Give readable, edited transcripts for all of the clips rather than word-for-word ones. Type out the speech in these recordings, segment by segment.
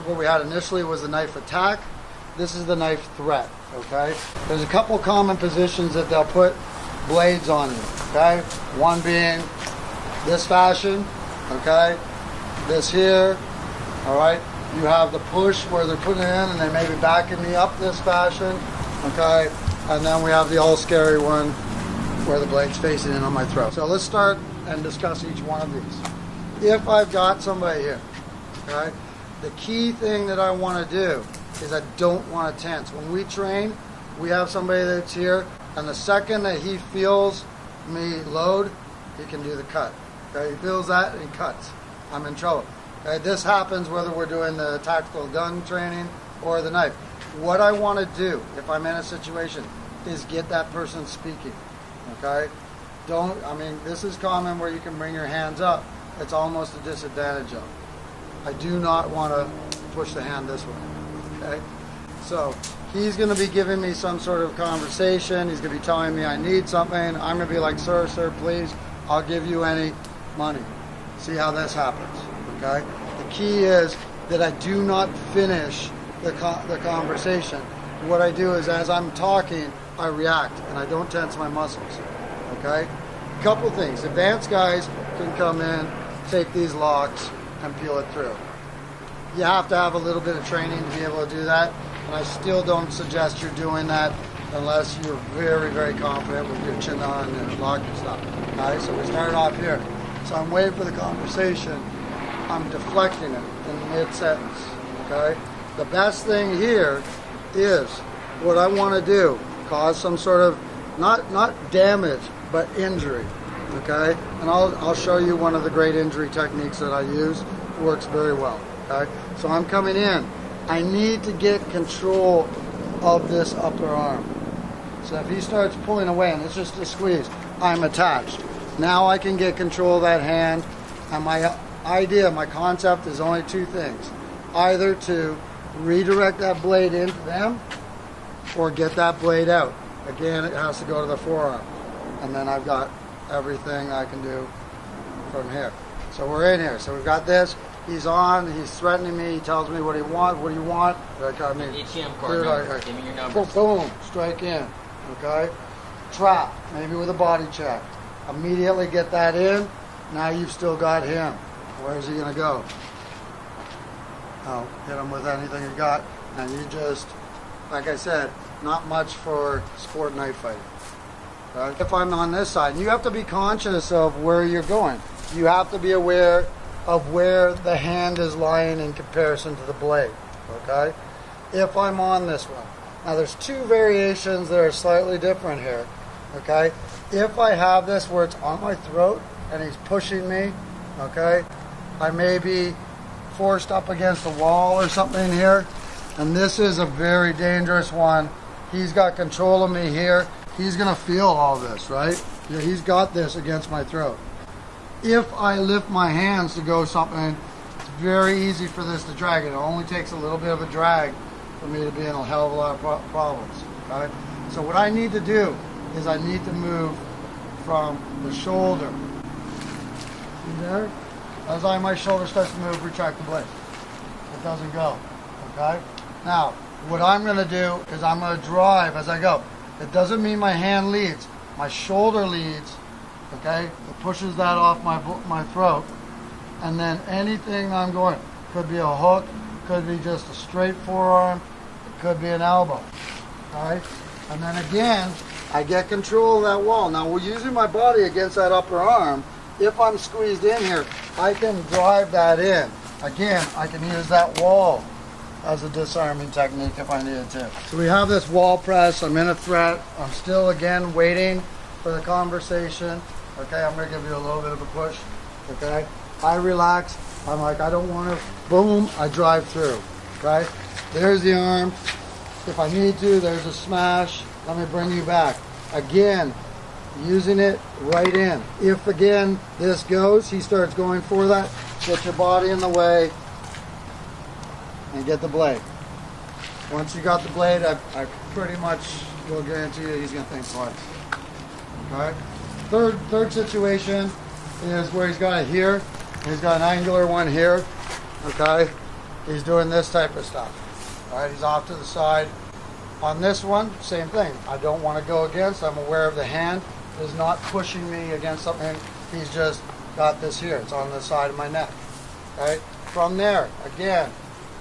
what we had initially was the knife attack. This is the knife threat, okay? There's a couple common positions that they'll put blades on you, okay? One being this fashion, okay? This here, all right? You have the push where they're putting it in and they may be backing me up this fashion, okay? And then we have the all scary one where the blade's facing in on my throat. So let's start and discuss each one of these. If I've got somebody here, okay? The key thing that I want to do is I don't want to tense. When we train, we have somebody that's here, and the second that he feels me load, he can do the cut. Okay, he feels that and he cuts. I'm in trouble. Okay, this happens whether we're doing the tactical gun training or the knife. What I want to do, if I'm in a situation, is get that person speaking. Okay, this is common where you can bring your hands up. It's almost a disadvantage of. I do not want to push the hand this way. Okay, so he's going to be giving me some sort of conversation. He's going to be telling me I need something. I'm going to be like, sir, please, I'll give you any money. See how this happens, okay? The key is that I do not finish the conversation. What I do is as I'm talking, I react and I don't tense my muscles, okay? A couple things. Advanced guys can come in, take these locks, and peel it through. You have to have a little bit of training to be able to do that, and I still don't suggest you're doing that unless you're very, very confident with your chin on and locking stuff. Alright, so we started off here. So I'm waiting for the conversation. I'm deflecting it in mid-sentence. Okay? The best thing here is what I want to do, cause some sort of, not damage, but injury. Okay? And I'll show you one of the great injury techniques that I use. It works very well. Okay? So I'm coming in. I need to get control of this upper arm. So if he starts pulling away, and it's just a squeeze, I'm attached. Now I can get control of that hand, and my idea, my concept is only two things. Either to redirect that blade into them, or get that blade out. Again, it has to go to the forearm. And then I've got everything I can do from here. So we're in here. So we've got this. He's on. He's threatening me. He tells me what he wants. What do you want? I mean, ATM card number. Give me your number. Boom. Strike in. Okay. Trap. Maybe with a body check. Immediately get that in. Now you've still got him. Where's he going to go? Oh, hit him with anything you got. And you just, like I said, not much for sport knife fighting. Okay? If I'm on this side, and you have to be conscious of where you're going. You have to be aware of where the hand is lying in comparison to the blade, okay? If I'm on this one. Now there's two variations that are slightly different here, okay? If I have this where it's on my throat and he's pushing me, okay? I may be forced up against a wall or something here, and this is a very dangerous one. He's got control of me here. He's gonna feel all this, right? Yeah, he's got this against my throat. If I lift my hands to go something, it's very easy for this to drag. It only takes a little bit of a drag for me to be in a hell of a lot of problems. Okay? So what I need to do is I need to move from the shoulder. See there? As my shoulder starts to move, retract the blade. It doesn't go. Okay? Now, what I'm going to do is I'm going to drive as I go. It doesn't mean my hand leads. My shoulder leads. Okay, it pushes that off my throat, and then anything I'm going, could be a hook, could be just a straight forearm, it could be an elbow. All right, and then again, I get control of that wall. Now we're using my body against that upper arm. If I'm squeezed in here, I can drive that in. Again, I can use that wall as a disarming technique if I needed to. So we have this wall press. I'm in a threat. I'm still again waiting for the conversation. Okay, I'm going to give you a little bit of a push. Okay, I relax. I'm like, I don't want to. Boom, I drive through. Okay, there's the arm. If I need to, there's a smash. Let me bring you back. Again, using it right in. If again this goes, he starts going for that, get your body in the way and get the blade. Once you got the blade, I pretty much will guarantee you he's going to think twice. Okay. Third situation is where he's got it here. He's got an angular one here. Okay. he's doing this type of stuff. All right, he's off to the side. On this one, same thing. I don't want to go against. I'm aware of the hand is not pushing me against something. He's just got this here. It's on the side of my neck. Right? From there, again,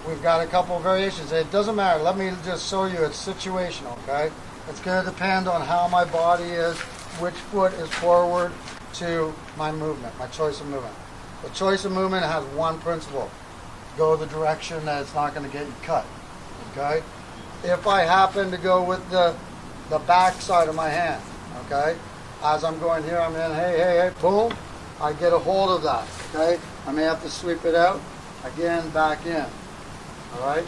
we've got a couple of variations. It doesn't matter. Let me just show you. It's situational. Okay? It's going to depend on how my body is, which foot is forward to my movement, my choice of movement. The choice of movement has one principle. Go the direction that it's not going to get you cut. Okay? If I happen to go with the back side of my hand, okay? As I'm going here, I'm in, hey, boom, I get a hold of that, okay? I may have to sweep it out, again, back in, all right?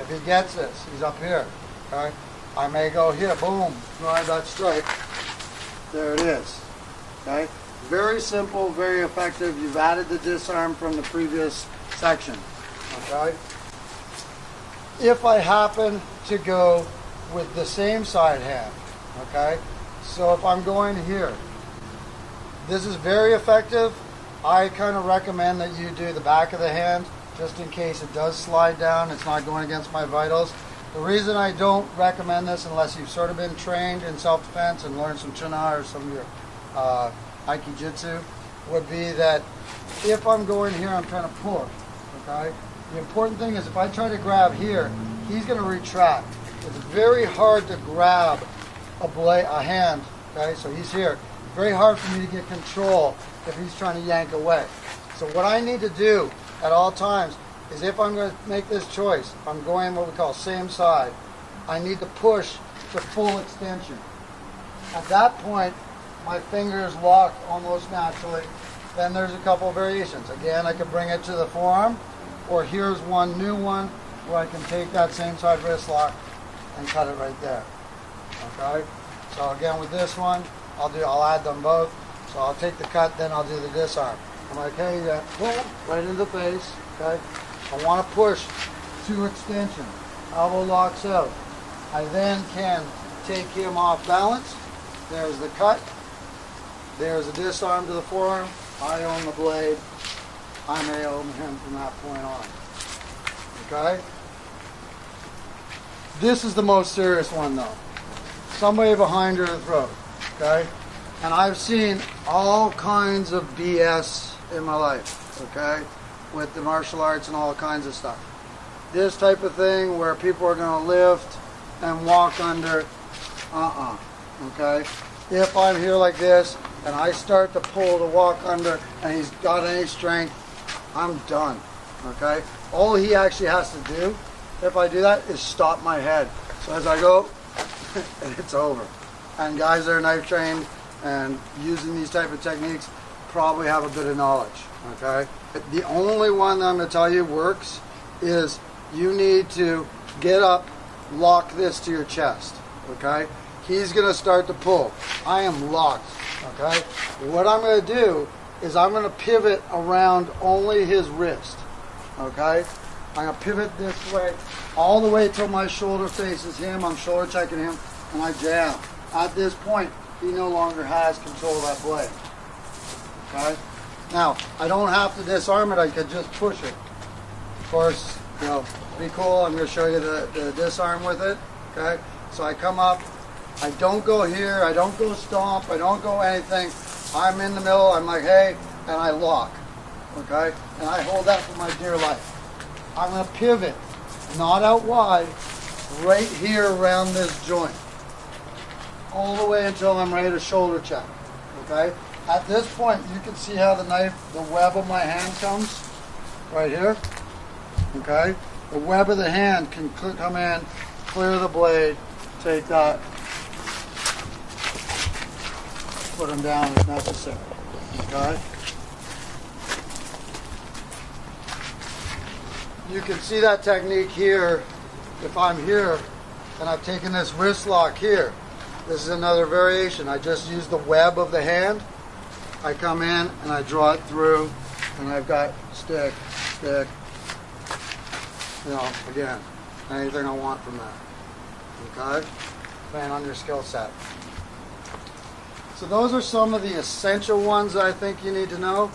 If he gets this, he's up here, okay? I may go here, boom, drive that strike. There it is, okay? Very simple, very effective. You've added the disarm from the previous section, okay? If I happen to go with the same side hand, okay? So if I'm going here, this is very effective. I kind of recommend that you do the back of the hand just in case it does slide down. It's not going against my vitals. The reason I don't recommend this unless you've sort of been trained in self-defense and learned some chuna or some of your aikijitsu would be that if I'm going here, I'm trying to pull, okay? The important thing is if I try to grab here, he's going to retract. It's very hard to grab a hand, okay? So he's here. Very hard for me to get control if he's trying to yank away. So what I need to do at all times is if I'm going to make this choice, if I'm going what we call same side, I need to push to full extension. At that point, my fingers lock almost naturally. Then there's a couple of variations. Again, I could bring it to the forearm, or here's one new one where I can take that same side wrist lock and cut it right there. Okay? So again with this one, I'll add them both. So I'll take the cut, then I'll do the disarm. I'm like, hey, boom, right in the face. Okay? I want to push to extension. Elbow locks out. I then can take him off balance. There's the cut. There's a disarm to the forearm. I own the blade. I may own him from that point on. Okay? This is the most serious one though. Somebody behind your throat. Okay? And I've seen all kinds of BS in my life. Okay? With the martial arts and all kinds of stuff. This type of thing where people are going to lift and walk under. Okay? If I'm here like this and I start to pull to walk under and he's got any strength, I'm done, okay? All he actually has to do, if I do that, is stop my head. So as I go, it's over. And guys that are knife trained and using these type of techniques probably have a bit of knowledge, okay? The only one that I'm going to tell you works is you need to get up, lock this to your chest, okay? He's going to start to pull. I am locked, okay? What I'm going to do is I'm going to pivot around only his wrist, okay? I'm going to pivot this way all the way till my shoulder faces him. I'm shoulder checking him, and I jam. At this point, he no longer has control of that blade, okay? Now, I don't have to disarm it. I could just push it. Of course, you know, be cool. I'm going to show you the disarm with it, okay? So I come up. I don't go here. I don't go stomp. I don't go anything. I'm in the middle, I'm like, hey, and I lock, okay? And I hold that for my dear life. I'm gonna pivot, not out wide, right here around this joint. All the way until I'm ready to shoulder check, okay? At this point, you can see how the knife, the web of my hand comes, right here, okay? The web of the hand can come in, clear the blade, take that, put them down if necessary, okay? You can see that technique here. If I'm here and I've taken this wrist lock here, this is another variation. I just use the web of the hand. I come in and I draw it through and I've got stick, you know, again, anything I want from that, okay? Depending on your skill set. So those are some of the essential ones that I think you need to know.